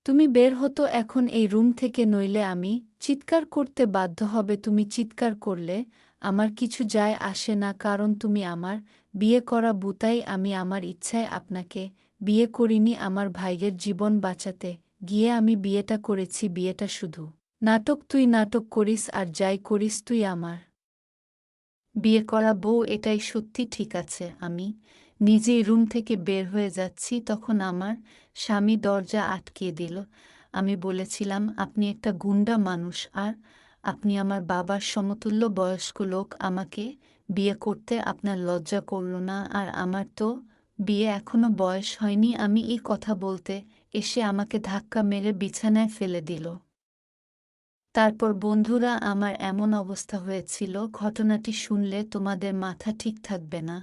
তুমি বের হতো এখন এই রুম থেকে, নইলে আমি চিৎকার করতে বাধ্য হবে। তুমি চিৎকার করলে আমার কিছু যায় আসে না, কারণ তুমি আমার বিয়ে করা বউ। তাই আমি আমার ইচ্ছায় আপনাকে বিয়ে করিনি, আমার ভাইয়ের জীবন বাঁচাতে গিয়ে আমি বিয়েটা করেছি। বিয়েটা শুধু নাটক। তুই নাটক করিস আর যাই করিস, তুই আমার বিয়ে করা বউ, এটাই সত্যি। ঠিক আছে। আমি নিজেই রুম থেকে বের হয়ে যাচ্ছি, তখন আমার স্বামী দরজা আটকিয়ে দিল। আমি বলেছিলাম, আপনি একটা গুন্ডা মানুষ, আর আপনি আমার বাবার সমতুল্য বয়স্ক লোক। আমাকে বিয়ে করতে আপনার লজ্জা করল না? আর আমার তো বিয়ে এখনো বয়স হয়নি। আমি এই কথা বলতে এসে আমাকে ধাক্কা মেরে বিছানায় ফেলে দিল। তারপর বন্ধুরা, আমার এমন অবস্থা হয়েছিল, ঘটনাটি শুনলে তোমাদের মাথা ঠিক থাকবে না।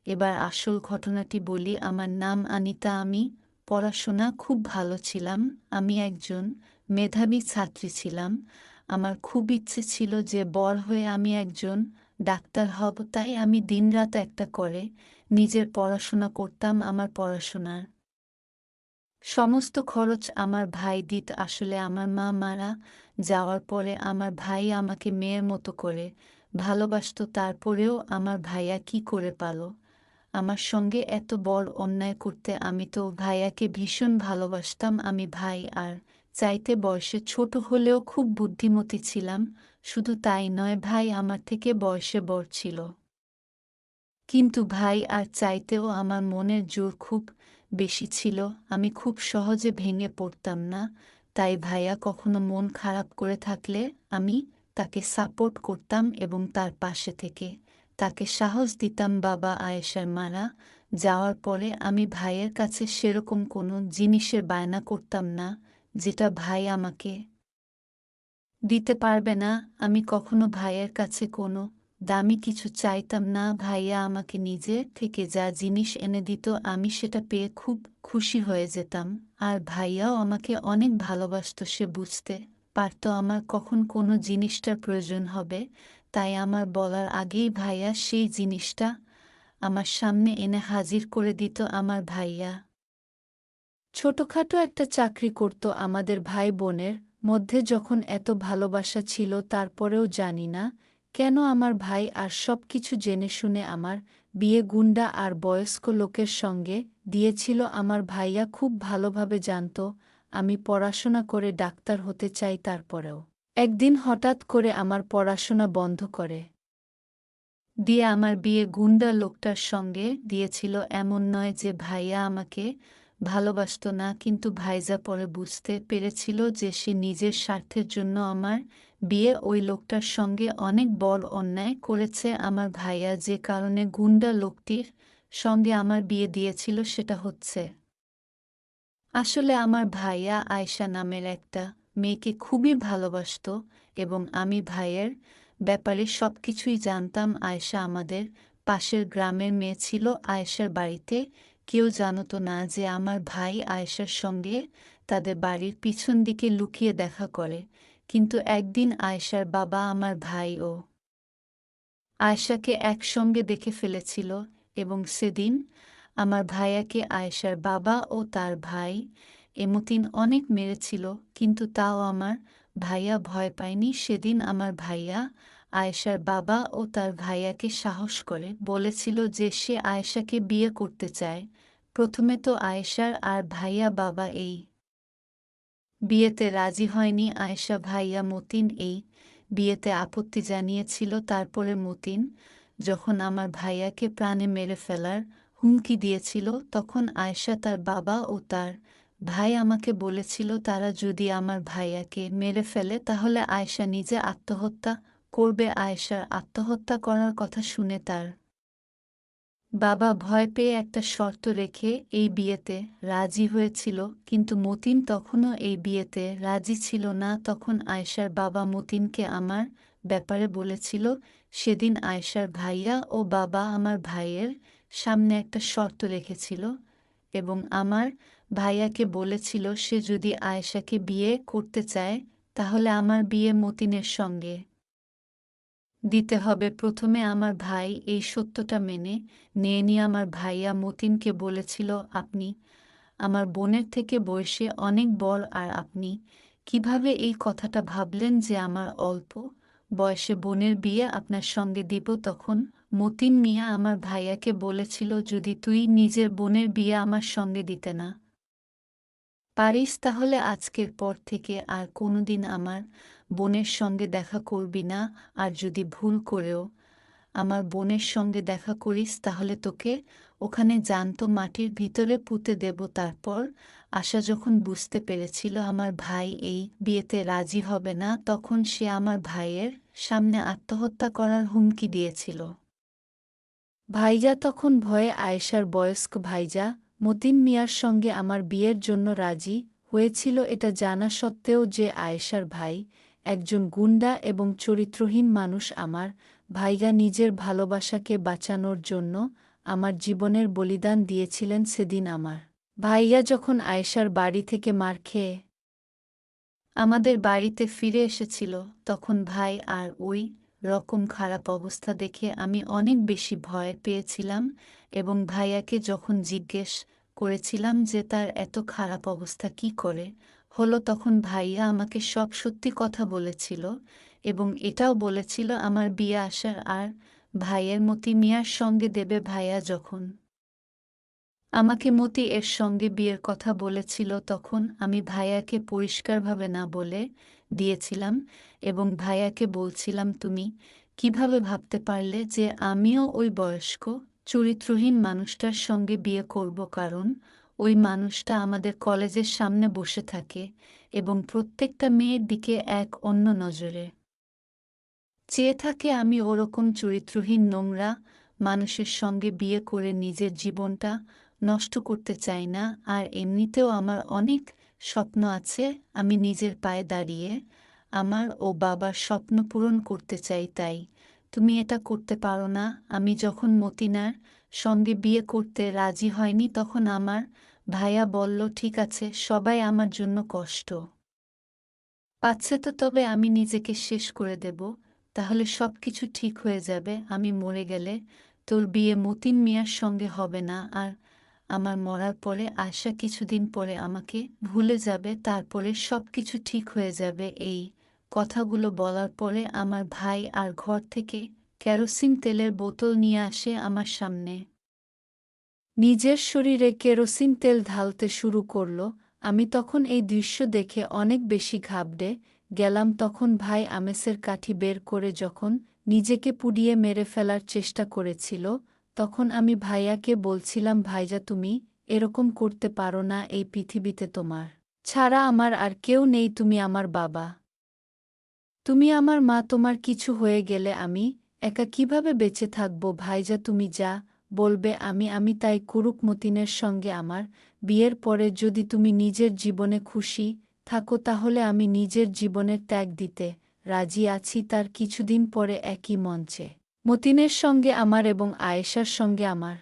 এবার আসল ঘটনাটি বলি। আমার নাম আনিতা। আমি পড়াশোনা খুব ভালো ছিলাম। আমি একজন মেধাবী ছাত্রী ছিলাম। আমার খুব ইচ্ছে ছিল যে বড় হয়ে আমি একজন ডাক্তার হব। তাই আমি দিনরাত একটা করে নিজের পড়াশোনা করতাম। আমার পড়াশোনার সমস্ত খরচ আমার ভাই দিত। আসলে আমার মা মারা যাওয়ার পরে আমার ভাই আমাকে মেয়ের মতো করে ভালোবাসতো। তারপরেও আমার ভাইয়া কি করে পারল আমার সঙ্গে এত বড় অন্যায় করতে? আমি তো ভাইয়াকে ভীষণ ভালোবাসতাম। আমি ভাই আর চাইতে বয়সে ছোট হলেও খুব বুদ্ধিমতী ছিলাম। শুধু তাই নয়, ভাই আমার থেকে বয়সে বড় ছিল। কিন্তু ভাই আর চাইতেও আমার মনের জোর খুব বেশি ছিল। আমি খুব সহজে ভেঙে পড়তাম না। তাই ভাইয়া কখনো মন খারাপ করে থাকলে আমি তাকে সাপোর্ট করতাম এবং তার পাশে থেকে তাকে সাহস দিতাম। বাবা আয়েশার মারা যাওয়ার পরে আমি ভাইয়ের কাছে সেরকম কোনো জিনিসের বায়না করতাম না যেটা ভাই আমাকে দিতে পারবে না। আমি কখনো ভাইয়ের কাছে কোনো দামি কিছু চাইতাম না। ভাইয়া আমাকে নিজে থেকে যা জিনিস এনে দিত আমি সেটা পেয়ে খুব খুশি হয়ে যেতাম। আর ভাইয়াও আমাকে অনেক ভালোবাসতো। সে বুঝতে পারতো আমার কখন কোনো জিনিসটার প্রয়োজন হবে, তাই আমার বলার আগেই ভাইয়া সেই জিনিসটা আমার সামনে এনে হাজির করে দিত। আমার ভাইয়া ছোটখাটো একটা চাকরি করত। আমাদের ভাই বোনের মধ্যে যখন এত ভালোবাসা ছিল, তারপরেও জানি না কেন আমার ভাই আর সব কিছু জেনে শুনে আমার বিয়ে গুন্ডা আর বয়স্ক লোকের সঙ্গে দিয়েছিল। আমার ভাইয়া খুব ভালোভাবে জানত আমি পড়াশোনা করে ডাক্তার হতে চাই। তারপরেও একদিন হঠাৎ করে আমার পড়াশোনা বন্ধ করে দিয়ে আমার বিয়ে গুন্ডা লোকটার সঙ্গে দিয়েছিল। এমন নয় যে ভাইয়া আমাকে ভালোবাসতো না, কিন্তু ভাইজা পরে বুঝতে পেরেছিল যে সে নিজের স্বার্থের জন্য আমার বিয়ে ওই লোকটার সঙ্গে অনেক বড় অন্যায় করেছে। আমার ভাইয়া যে কারণে গুন্ডা লোকটির সঙ্গে আমার বিয়ে দিয়েছিল সেটা হচ্ছে, আসলে আমার ভাইয়া আয়শা নামের একটা মেয়েকে খুবই ভালোবাসতো এবং আমি ভাইয়ের ব্যাপারে সবকিছুই জানতাম। আয়শা আমাদের পাশের গ্রামের মেয়ে ছিল। আয়েশার বাড়িতে কেউ জানতো না যে আমার ভাই আয়েশার সঙ্গে তাদের বাড়ির পিছন দিকে লুকিয়ে দেখা করে। কিন্তু একদিন আয়েশার বাবা আমার ভাই ও আয়েশাকে একসঙ্গে দেখে ফেলেছিল এবং সেদিন আমার ভাইয়াকে আয়েশার বাবা ও তার ভাই এমতিন অনেক মেরেছিল, কিন্তু তাও আমার ভাইয়া ভয় পায়নি। সেদিন আমার ভাইয়া আয়েশার বাবা ও তার ভাইয়াকে সাহস করে বলেছিল যে সে আয়েশাকে বিয়ে করতে চায়। প্রথমে তো আয়েশার আর ভাইয়া বাবা এই বিয়েতে রাজি হয়নি। আয়েশা ভাইয়া মতিন এই বিয়েতে আপত্তি জানিয়েছিল। তারপরে মতিন যখন আমার ভাইয়াকে প্রাণে মেরে ফেলার হুমকি দিয়েছিল, তখন আয়েশা তার বাবা ও তার ভাই আমাকে বলেছিল তারা যদি আমার ভাইয়াকে মেরে ফেলে তাহলে আয়েশা নিজে আত্মহত্যা করবে। আয়েশার আত্মহত্যা করার কথা শুনে তার বাবা ভয় পেয়ে একটা শর্ত রেখে এই বিয়েতে রাজি হয়েছিল, কিন্তু মতিন তখনও এই বিয়েতে রাজি ছিল না। তখন আয়েশার বাবা মতিনকে আমার ব্যাপারে বলেছিল। সেদিন আয়েশার ভাইয়া ও বাবা আমার ভাইয়ের সামনে একটা শর্ত রেখেছিল এবং আমার ভাইয়াকে বলেছিল সে যদি আয়েশাকে বিয়ে করতে চায় তাহলে আমার বিয়ে মতিনের সঙ্গে দিতে হবে। প্রথমে আমার ভাই এই সত্যটা মেনে নেয়নি। আমার ভাইয়া মতিনকে বলেছিল, আপনি আমার বোনের থেকে বয়সে অনেক বড়, আর আপনি কিভাবে এই কথাটা ভাবলেন যে আমার অল্প বয়সে বোনের বিয়ে আপনার সঙ্গে দিব? তখন মতিন মিয়া আমার ভাইয়াকে বলেছিল, যদি তুই নিজের বোনের বিয়ে আমার সঙ্গে দিতে না পারিস তাহলে আজকের পর থেকে আর কোনোদিন আমার বোনের সঙ্গে দেখা করবি না, আর যদি ভুল করেও আমার বোনের সঙ্গে দেখা করিস তাহলে তোকে ওখানে জ্যান্ত মাটির ভিতরে পুঁতে দেব। তারপর আশা যখন বুঝতে পেরেছিল আমার ভাই এই বিয়েতে রাজি হবে না, তখন সে আমার ভাইয়ের সামনে আত্মহত্যা করার হুমকি দিয়েছিল। ভাইজা তখন ভয়ে আয়েশার বয়স্ক ভাইজা মতিন মিয়ার সঙ্গে আমার বিয়ের জন্য রাজি হয়েছিল, এটা জানা সত্ত্বেও যে আয়েশার ভাই একজন গুন্ডা এবং চরিত্রহীন মানুষ। আমার ভাইগা নিজের ভালোবাসাকে বাঁচানোর জন্য আমার জীবনের বলিদান দিয়েছিলেন। সেদিন আমার ভাইয়া যখন আয়েশার বাড়ি থেকে মার খেয়ে আমাদের বাড়িতে ফিরে এসেছিল, তখন ভাই আর ওই রকম খারাপ অবস্থা দেখে আমি অনেক বেশি ভয় পেয়েছিলাম, এবং ভাইয়াকে যখন জিজ্ঞেস করেছিলাম যে তার এত খারাপ অবস্থা কি করে হলো, তখন ভাইয়া আমাকে সব সত্যি কথা বলেছিল, এবং এটাও বলেছিল আমার বিয়ে আসার আর ভাইয়ের মতি মিয়ার সঙ্গে দেবে। ভাইয়া যখন আমাকে মতি এর সঙ্গে বিয়ের কথা বলেছিল, তখন আমি ভাইয়াকে পরিষ্কারভাবে না বলে দিয়েছিলাম, এবং ভাইয়াকে বলছিলাম, তুমি কিভাবে ভাবতে পারলে যে আমিও ওই বয়স্ক চরিত্রহীন মানুষটার সঙ্গে বিয়ে করব? কারণ ওই মানুষটা আমাদের কলেজের সামনে বসে থাকে এবং প্রত্যেকটা মেয়ের দিকে এক অন্য নজরে চেয়ে থাকে। আমি ওরকম চরিত্রহীন নোংরা মানুষের সঙ্গে বিয়ে করে নিজের জীবনটা নষ্ট করতে চাই না। আর এমনিতেও আমার অনেক স্বপ্ন আছে, আমি নিজের পায়ে দাঁড়িয়ে আমার ও বাবার স্বপ্ন পূরণ করতে চাই। তাই তুমি এটা করতে পারো না। আমি যখন মতিনার সঙ্গে বিয়ে করতে রাজি হয়নি, তখন আমার ভাইয়া বলল, ঠিক আছে, সবাই আমার জন্য কষ্ট পাচ্ছে তো, তবে আমি নিজেকে শেষ করে দেব, তাহলে সব কিছু ঠিক হয়ে যাবে। আমি মরে গেলে তোর বিয়ে মতিন মিয়ার সঙ্গে হবে না, আর আমার মরার পরে আশা কিছুদিন পরে আমাকে ভুলে যাবে, তারপরে সব কিছু ঠিক হয়ে যাবে। এই কথাগুলো বলার পরে আমার ভাই আর ঘর থেকে কেরোসিন তেলের বোতল নিয়ে আসে আমার সামনে। নিজের শরীরে কেরোসিন তেল ঢালতে শুরু করল। আমি তখন এই দৃশ্য দেখে অনেক বেশি ঘাবড়ে গেলাম। তখন ভাই আমেসের কাঠি বের করে যখন নিজেকে পুড়িয়ে মেরে ফেলার চেষ্টা করেছিল, তখন আমি ভাইয়াকে বলছিলাম, ভাইজা তুমি এরকম করতে পারো না, এই পৃথিবীতে তোমার ছাড়া আমার আর কেউ নেই, তুমি আমার বাবা, তুমি আমার মা, তোমার কিছু হয়ে গেলে আমি একা কিভাবে বেঁচে থাকব? ভাইজা তুমি যা বলবে আমি তাই করুক। মতিনের সঙ্গে আমার বিয়ের পরে যদি তুমি নিজের জীবনে খুশি থাকো তাহলে আমি নিজের জীবনের ত্যাগ দিতে রাজি আছি। তার কিছুদিন পরে একই মঞ্চে মতিনের সঙ্গে আমার এবং আয়েশার সঙ্গে আমার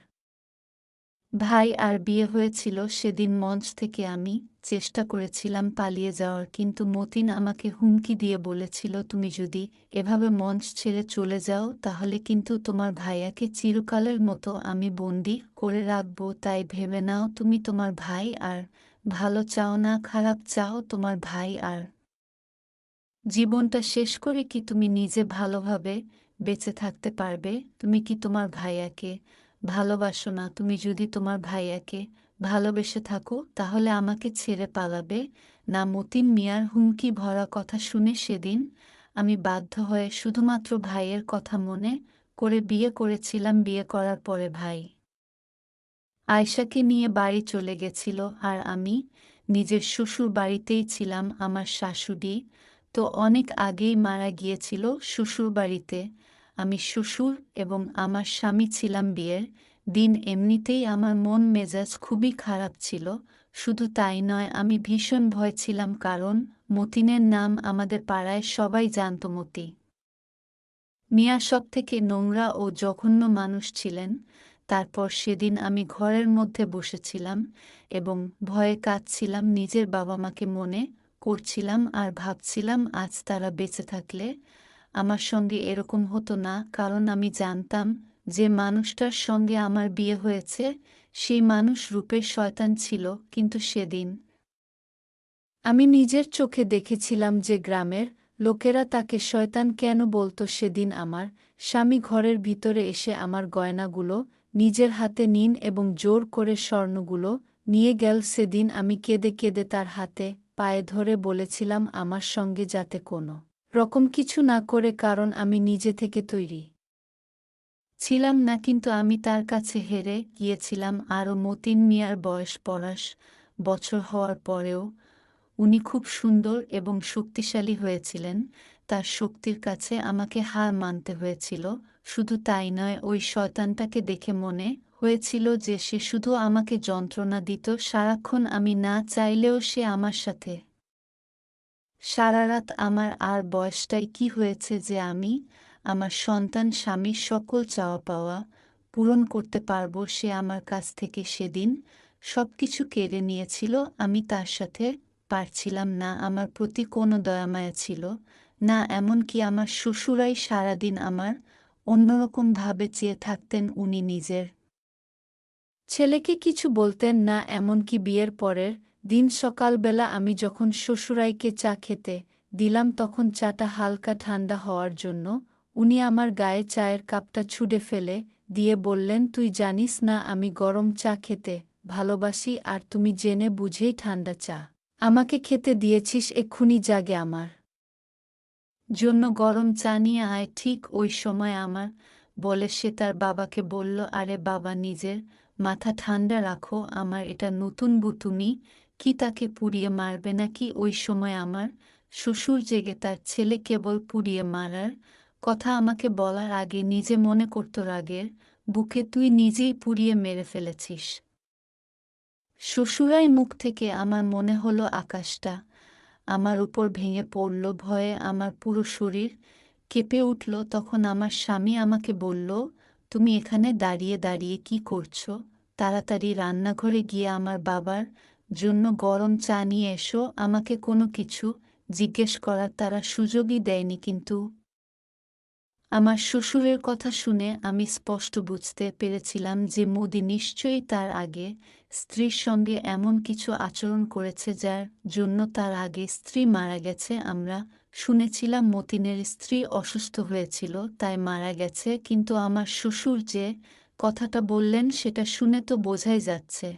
ভাই আর বিয়ে হয়েছিল। সেদিন মঞ্চ থেকে আমি চেষ্টা করেছিলাম পালিয়ে যাওয়ার, কিন্তু মতিন আমাকে হুমকি দিয়ে বলেছিল, তুমি যদি এভাবে মঞ্চ ছেড়ে চলে যাও তাহলে কিন্তু তোমার ভাইয়াকে চিরকালের মতো আমি বন্দি করে রাখবো। তাই ভেবে নাও, তুমি তোমার ভাই আর ভালো চাও না, খারাপ চাও। তোমার ভাই আর জীবনটা শেষ করে কি তুমি নিজে ভালোভাবে বেঁচে থাকতে পারবে? তুমি কি তোমার ভাইয়াকে ভালোবাসো না? তুমি যদি তোমার ভাইয়াকে ভালোবেসে থাকো তাহলে আমাকে ছেড়ে পালাবে না? মতিন মিয়ার হুমকি ভরা কথা শুনে সেদিন আমি বাধ্য হয়ে শুধুমাত্র ভাইয়ের কথা মনে করে বিয়ে করেছিলাম। বিয়ে করার পরে ভাই আয়শাকে নিয়ে বাড়ি চলে গেছিল, আর আমি নিজের শ্বশুর বাড়িতেই ছিলাম। আমার শাশুড়ি তো অনেক আগেই মারা গিয়েছিল। শ্বশুর বাড়িতে আমি শ্বশুর এবং আমার স্বামী ছিলাম। বিয়ের দিন এমনিতেই আমার মন মেজাজ খুবই খারাপ ছিল। শুধু তাই নয়, আমি ভীষণ ভয় ছিলাম, কারণ মতিনের নাম আমাদের পাড়ায় সবাই জানত। মতি মিয়া সবথেকে নোংরা ও জঘন্য মানুষ ছিলেন। তারপর সেদিন আমি ঘরের মধ্যে বসেছিলাম এবং ভয়ে কাঁদছিলাম, নিজের বাবা মাকে মনে করছিলাম আর ভাবছিলাম আজ তারা বেঁচে থাকলে আমার সঙ্গে এরকম হতো না, কারণ আমি জানতাম যে মানুষটার সঙ্গে আমার বিয়ে হয়েছে সেই মানুষ রূপের শয়তান ছিল, কিন্তু সেদিন আমি নিজের চোখে দেখেছিলাম যে গ্রামের লোকেরা তাকে শয়তান কেন বলতো। সেদিন আমার স্বামী ঘরের ভিতরে এসে আমার গয়নাগুলো নিজের হাতে নিন এবং জোর করে স্বর্ণগুলো নিয়ে গেল। সেদিন আমি কেঁদে কেঁদে তার হাতে পায়ে ধরে বলেছিলাম আমার সঙ্গে যাতে কোনো রকম কিছু না করে, কারণ আমি নিজে থেকে তৈরি ছিলাম না। কিন্তু আমি তার কাছে হেরে গিয়েছিলাম। আরও মতিন মিয়ার বয়স ৫০ বছর হওয়ার পরেও উনি খুব সুন্দর এবং শক্তিশালী হয়েছিলেন। তার শক্তির কাছে আমাকে হার মানতে হয়েছিল। শুধু তাই নয়, ওই শয়তানটাকে দেখে মনে হয়েছিল যে সে শুধু আমাকে যন্ত্রণা দিত সারাক্ষণ, আমি না চাইলেও সে আমার সাথে সারারাত। আমার আর বয়সটাই কি হয়েছে যে আমি আমার সন্তান স্বামীর সকল চাওয়া পাওয়া পূরণ করতে পারবো। সে আমার কাছ থেকে সেদিন সবকিছু কেড়ে নিয়েছিল। আমি তার সাথে পারছিলাম না। আমার প্রতি কোনো দয়ামায়া ছিল না। এমনকি আমার শ্বশুরাই সারাদিন আমার অন্যরকমভাবে চেয়ে থাকতেন। উনি নিজের ছেলেকে কিছু বলতেন না। এমনকি বিয়ের পরের দিন সকালবেলা আমি যখন শ্বশুরাইকে চা খেতে দিলাম, তখন চাটা হালকা ঠান্ডা হওয়ার জন্য উনি আমার গায়ে চায়ের কাপটা ছুঁড়ে ফেলে দিয়ে বললেন, তুই জানিস না আমি গরম চা খেতে ভালোবাসি, আর তুমি জেনে বুঝেই ঠান্ডা চা আমাকে খেতে দিয়েছিস। এক্ষুনি জাগে আমার জন্য গরম চা নিয়ে আয়। ঠিক ওই সময় আমার বলে সে তার বাবাকে বলল, আরে বাবা, নিজের মাথা ঠান্ডা রাখো, আমার এটা নতুন বউ, তুমি কি তাকে পুড়িয়ে মারবে নাকি? ওই সময় আমার শ্বশুর জেগে তার ছেলে কেবল পুড়িয়ে মারার কথা আমাকে বলার আগে নিজে মনে করত রাগের বুকে তুই নিজেই পুড়িয়ে মেরে ফেলেছিস। শ্বশুরাই মুখ থেকে আমার মনে হলো আকাশটা আমার উপর ভেঙে পড়ল। ভয়ে আমার পুরো শরীর কেঁপে উঠল। তখন আমার স্বামী আমাকে বলল, তুমি এখানে দাঁড়িয়ে দাঁড়িয়ে কি করছো? তাড়াতাড়ি রান্নাঘরে গিয়ে আমার বাবার জন্য গরম চা নিয়ে এসো। আমাকে কোনো কিছু জিজ্ঞেস করার তারা সুযোগই দেয়নি। কিন্তু আমার শ্বশুরের কথা শুনে আমি স্পষ্ট বুঝতে পেরেছিলাম যে মোদি নিশ্চয়ই তার আগে স্ত্রীর সঙ্গে এমন কিছু আচরণ করেছে যার জন্য তার আগে স্ত্রী মারা গেছে। আমরা শুনেছিলাম মতিনের স্ত্রী অসুস্থ হয়েছিল, তাই মারা গেছে। কিন্তু আমার শ্বশুর যে কথাটা বললেন সেটা শুনে তো বোঝাই যাচ্ছে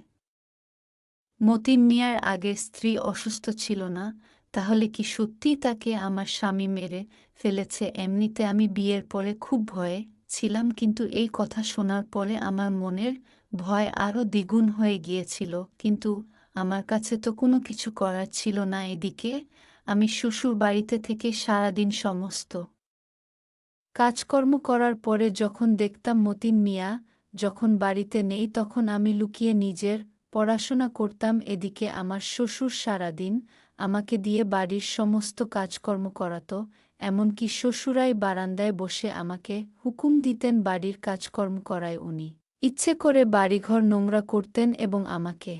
মতিন মিয়ার আগের স্ত্রী অসুস্থ ছিল না। তাহলে কি সত্যিই তাকে আমার স্বামী মেরে ফেলেছে? এমনিতে আমি বিয়ের পরে খুব ভয়ে ছিলাম, কিন্তু এই কথা শোনার পরে আমার মনের ভয় আরও দ্বিগুণ হয়ে গিয়েছিল। কিন্তু আমার কাছে তো কোনো কিছু করার ছিল না। এদিকে আমি শ্বশুর বাড়িতে থেকে সারাদিন সমস্ত কাজকর্ম করার পরে যখন দেখতাম মতিন মিয়া যখন বাড়িতে নেই, তখন আমি লুকিয়ে নিজের পড়াশোনা করতাম। এদিকে আমার শ্বশুর সারাদিন আমাকে দিয়ে বাড়ির সমস্ত কাজকর্ম করাত। এমনকি শ্বশুরাই বারান্দায় বসে আমাকে হুকুম দিতেন বাড়ির কাজকর্ম করায়। উনি ইচ্ছে করে বাড়িঘর নোংরা করতেন এবং আমাকে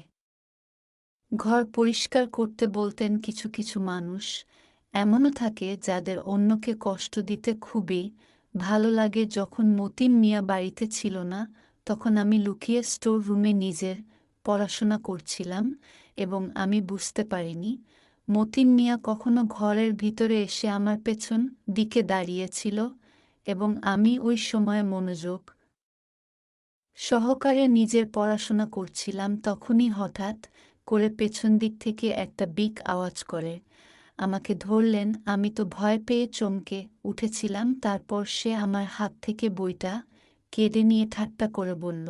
ঘর পরিষ্কার করতে বলতেন। কিছু কিছু মানুষ এমনও থাকে যাদের অন্যকে কষ্ট দিতে খুবই ভালো লাগে। যখন মতিন মিয়া বাড়িতে ছিল না, তখন আমি লুকিয়ে স্টোর রুমে নিজের পড়াশোনা করছিলাম এবং আমি বুঝতে পারিনি মতিন মিয়া কখনো ঘরের ভিতরে এসে আমার পেছন দিকে দাঁড়িয়েছিল এবং আমি ওই সময় মনোযোগ সহকারে নিজের পড়াশোনা করছিলাম। তখনই হঠাৎ করে পেছন দিক থেকে একটা বিক আওয়াজ করে আমাকে ধরলেন। আমি তো ভয় পেয়ে চমকে উঠেছিলাম। তারপর সে আমার হাত থেকে বইটা কেড়ে নিয়ে ঠাট্টা করে বলল,